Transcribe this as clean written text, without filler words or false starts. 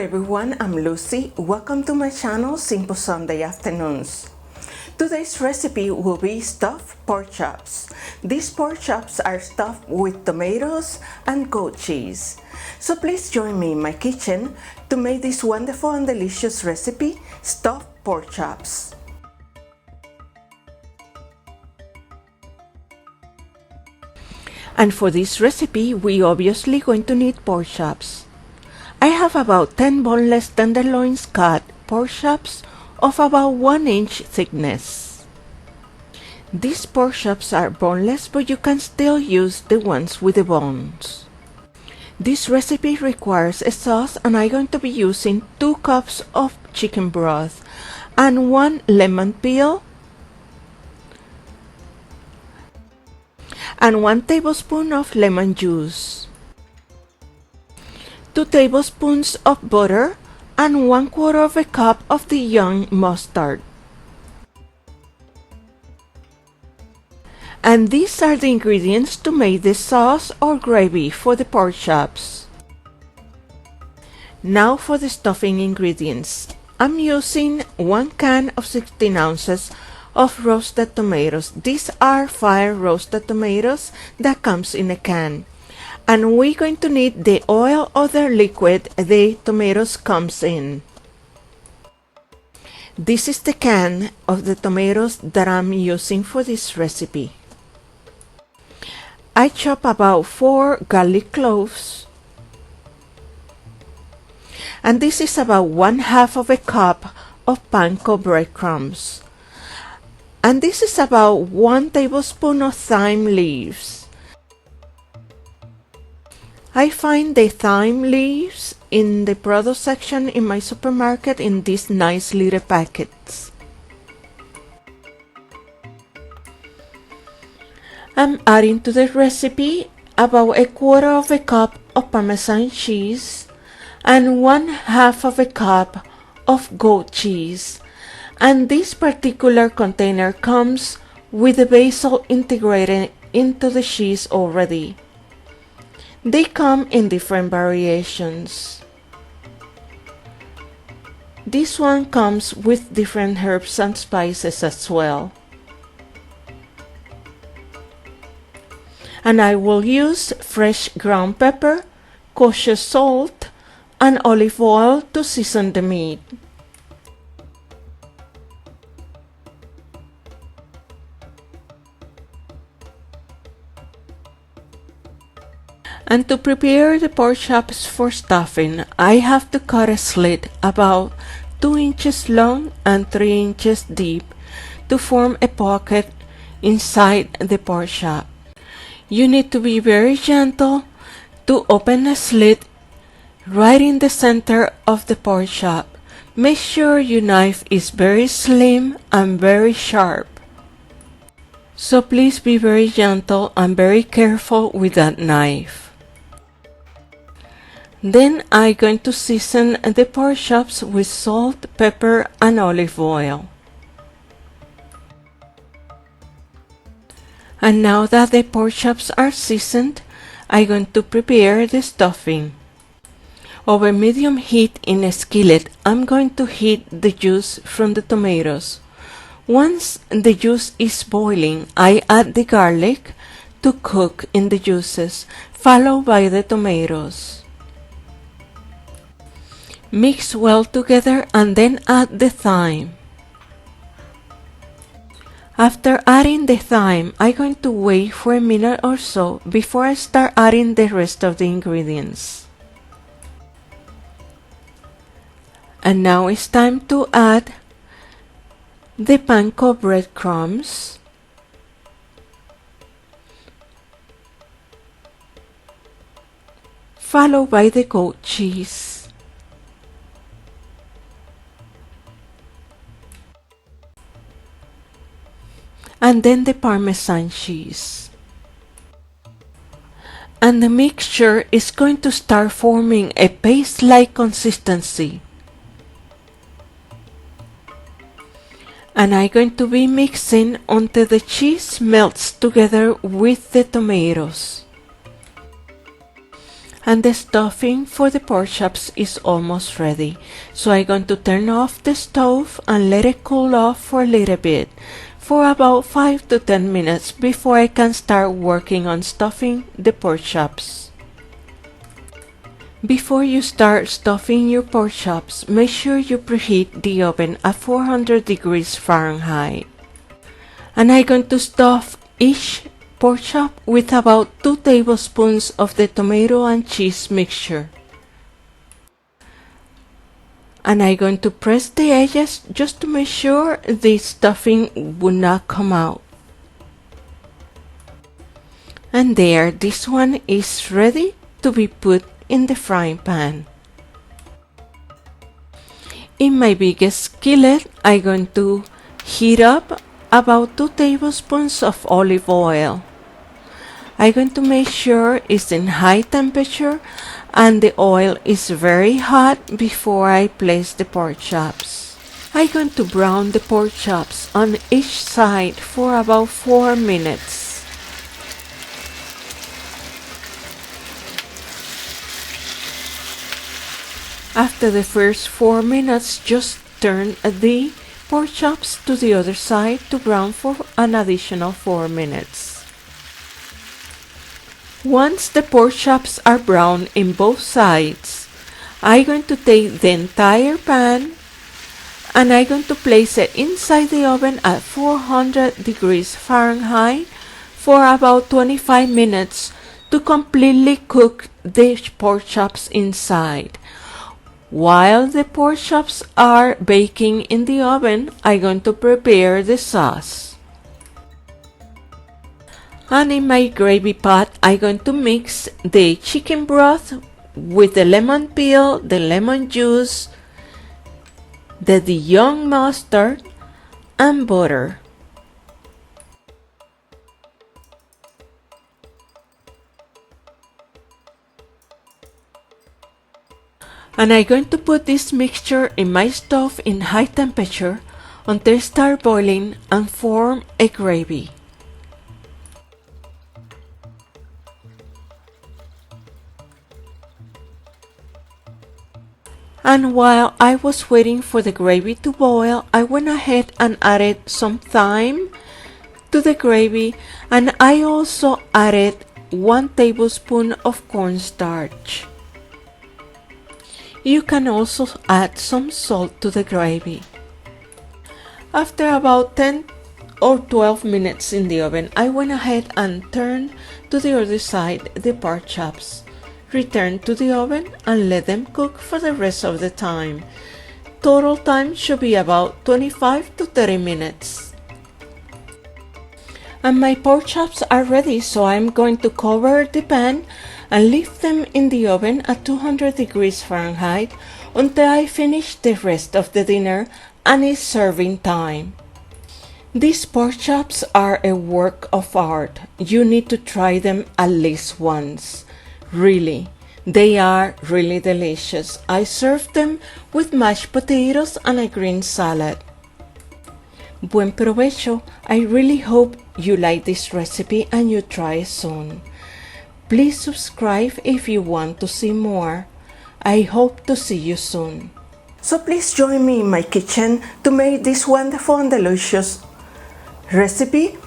everyone, I'm Lucy. Welcome to my channel, Simple Sunday Afternoons. Today's recipe will be stuffed pork chops. These pork chops are stuffed with tomatoes and goat cheese. So please join me in my kitchen to make this wonderful and delicious recipe, stuffed pork chops. And for this recipe, we obviously going to need pork chops. I have about 10 boneless tenderloins cut pork chops of about 1 inch thickness. These pork chops are boneless, but you can still use the ones with the bones. This recipe requires a sauce, and I'm going to be using 2 cups of chicken broth and 1 lemon peel and 1 tablespoon of lemon juice, 2 tablespoons of butter, and 1/4 of a cup of Dijon mustard. And these are the ingredients to make the sauce or gravy for the pork chops. Now for the stuffing ingredients. I'm using 1 can of 16 ounces of roasted tomatoes. These are fire roasted tomatoes that comes in a can. And we're going to need the oil or the liquid the tomatoes comes in. This is the can of the tomatoes that I'm using for this recipe. I chop about 4 garlic cloves, and this is about 1/2 of a cup of Panko breadcrumbs, and this is about 1 tablespoon of thyme leaves. I find the thyme leaves in the product section in my supermarket in these nice little packets. I'm adding to the recipe about 1/4 of a cup of Parmesan cheese and 1/2 of a cup of goat cheese, and this particular container comes with the basil integrated into the cheese already. They come in different variations. This one comes with different herbs and spices as well. And I will use fresh ground pepper, kosher salt, and olive oil to season the meat. And to prepare the pork chops for stuffing, I have to cut a slit about 2 inches long and 3 inches deep to form a pocket inside the pork chop. You need to be very gentle to open a slit right in the center of the pork chop. Make sure your knife is very slim and very sharp. So please be very gentle and very careful with that knife. Then I'm going to season the pork chops with salt, pepper, and olive oil. And now that the pork chops are seasoned, I'm going to prepare the stuffing. Over medium heat in a skillet, I'm going to heat the juice from the tomatoes. Once the juice is boiling, I add the garlic to cook in the juices, followed by the tomatoes. Mix well together and then add the thyme. After adding the thyme, I'm going to wait for a minute or so before I start adding the rest of the ingredients. And now it's time to add the Panko breadcrumbs, followed by the goat cheese, and then the Parmesan cheese. And the mixture is going to start forming a paste-like consistency. And I'm going to be mixing until the cheese melts together with the tomatoes. And the stuffing for the pork chops is almost ready, so I'm going to turn off the stove and let it cool off for a little bit, for about 5 to 10 minutes before I can start working on stuffing the pork chops. Before you start stuffing your pork chops, make sure you preheat the oven at 400 degrees Fahrenheit. And I'm going to stuff each pork chop with about 2 tablespoons of the tomato and cheese mixture. And I'm going to press the edges just to make sure the stuffing would not come out. And there, this one is ready to be put in the frying pan. In my biggest skillet, I'm going to heat up about 2 tablespoons of olive oil. I'm going to make sure it's in high temperature and the oil is very hot before I place the pork chops. I'm going to brown the pork chops on each side for about 4 minutes. After the first 4 minutes, just turn the pork chops to the other side to brown for an additional 4 minutes. Once the pork chops are brown in both sides, I'm going to take the entire pan and I'm going to place it inside the oven at 400 degrees Fahrenheit for about 25 minutes to completely cook the pork chops inside. While the pork chops are baking in the oven, I'm going to prepare the sauce. And in my gravy pot, I'm going to mix the chicken broth with the lemon peel, the lemon juice, the Dijon mustard, and butter. And I'm going to put this mixture in my stove in high temperature until it starts boiling and form a gravy. And while I was waiting for the gravy to boil, I went ahead and added some thyme to the gravy, and I also added 1 tablespoon of cornstarch. You can also add some salt to the gravy. After about 10 or 12 minutes in the oven, I went ahead and turned to the other side the pork chops. Return to the oven and let them cook for the rest of the time. Total time should be about 25 to 30 minutes. And my pork chops are ready, so I'm going to cover the pan and leave them in the oven at 200 degrees Fahrenheit until I finish the rest of the dinner and it's serving time. These pork chops are a work of art. You need to try them at least once. Really, they are really delicious. I served them with mashed potatoes and a green salad. Buen provecho. I really hope you like this recipe and you try it soon. Please subscribe if you want to see more. I hope to see you soon. So please join me in my kitchen to make this wonderful and delicious recipe.